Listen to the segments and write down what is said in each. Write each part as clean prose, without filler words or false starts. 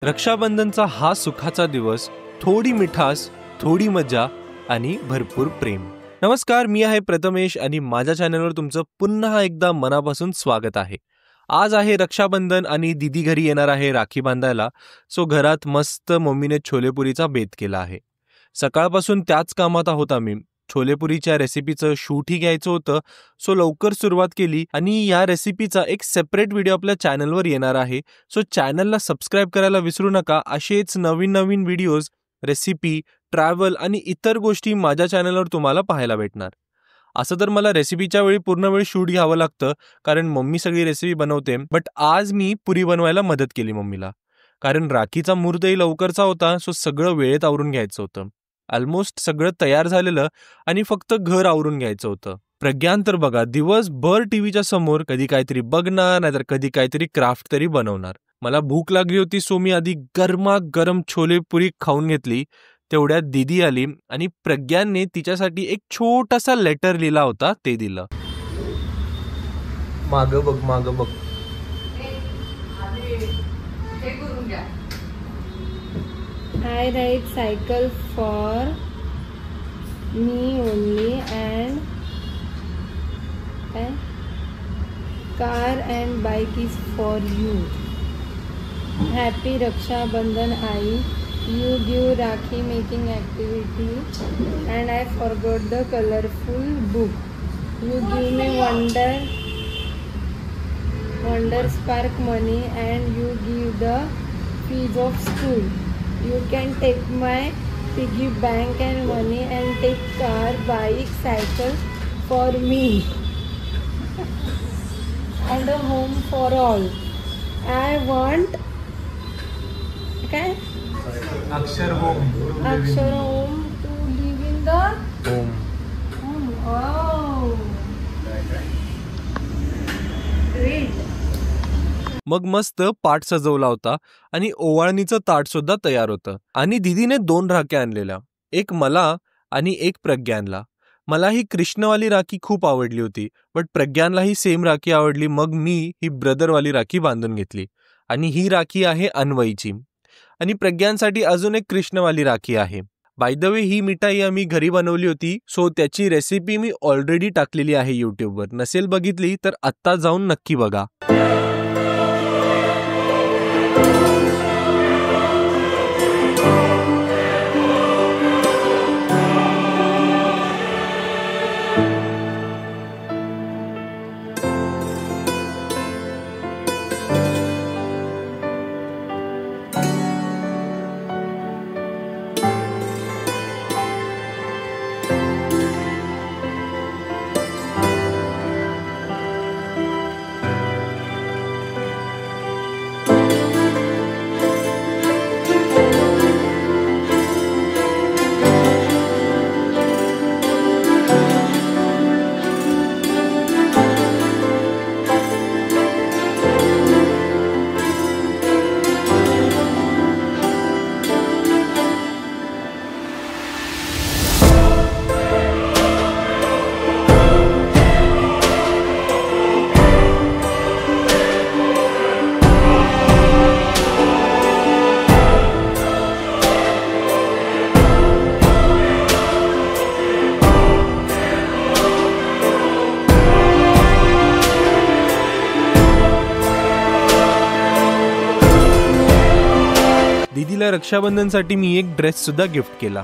रक्षाबंधनचा हा सुखाचा दिवस, थोडी मिठास, थोडी मजा आणि भरपूर प्रेम. नमस्कार, मी आहे प्रथमेश आणि माझ्या चॅनलवर तुमचं पुन्हा एकदा मनापासून स्वागत आहे. आज आहे रक्षाबंधन आणि दीदी घरी येणार आहे राखी बांधायला. सो घरात मस्त मम्मीने छोलेपुरीचा बेत केला आहे. सकाळपासून त्याच कामात आहोत आम्ही. छोलेपुरीच्या रेसिपीचं शूटही घ्यायचं होतं, सो लवकर सुरुवात केली आणि या रेसिपीचा एक सेपरेट व्हिडिओ आपल्या चॅनलवर येणार आहे. सो चॅनलला सबस्क्राईब करायला विसरू नका. असेच नवीन नवीन व्हिडिओज, रेसिपी, ट्रॅव्हल आणि इतर गोष्टी माझ्या चॅनलवर तुम्हाला पाहायला भेटणार. असं तर मला रेसिपीच्या वेळी पूर्ण वेळ शूट घ्यावं लागतं, कारण मम्मी सगळी रेसिपी बनवते. बट आज मी पुरी बनवायला मदत केली मम्मीला, कारण राखीचा मुहूर्तही लवकरचा होता. सो सगळं वेळेत आवरून घ्यायचं होतं. ऑलमोस्ट सगळं तयार झालेलं आणि फक्त घर आवरून घ्यायचं होतं. प्रज्ञान तर बघा, दिवसभर टीव्हीच्या समोर कधी काहीतरी बघणार, नाहीतर कधी काहीतरी क्राफ्ट तरी बनवणार. मला भूक लागली होती, सो मी आधी गरमागरम छोले पुरी खाऊन घेतली. तेवढ्यात दीदी आली आणि प्रज्ञानने तिच्यासाठी एक छोटासा लेटर लिहिला होता, ते दिलं. मागं बघ, मागं बघ. I ride cycle for me only and car and bike is for you. Happy Raksha Bandhan Ai. You give Rakhi making activity and I forgot the colorful book. You give me wonder spark money and you give the fees of school. You can take my piggy bank and money and take car, bike, cycle for me and a home for all. I want अक्षर home to live in the home. Oh, great. मग मस्त पाट सजवला होता आणि ओवाळणीचं ताट सुद्धा तयार होतं. आणि दीदीने 2 राख्या आणलेल्या, एक मला आणि एक प्रज्ञानला. मला ही कृष्णवाली राखी खूप आवडली होती, बट प्रज्ञानला ही सेम राखी आवडली. मग मी ही ब्रदरवाली राखी बांधून घेतली आणि ही राखी आहे अन्वईची. आणि प्रज्ञानसाठी अजून एक कृष्णवाली राखी आहे. बाय द वे, ही मिठाई आम्ही घरी बनवली होती, सो त्याची रेसिपी मी ऑलरेडी टाकलेली आहे यूट्यूबवर. नसेल बघितली तर आत्ता जाऊन नक्की बघा. दीदीला रक्षाबंधनसाठी मी एक ड्रेस सुद्धा गिफ्ट केला.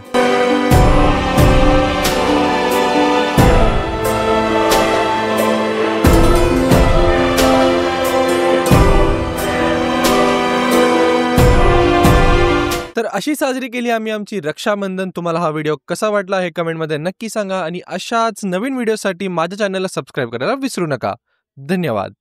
तर अशी साजरी केली आम्ही आमची रक्षाबंधन. तुम्हाला हा व्हिडिओ कसा वाटला हे कमेंटमध्ये नक्की सांगा आणि अशाच नवीन व्हिडिओसाठी माझ्या चॅनलला सबस्क्राईब करायला विसरू नका. धन्यवाद.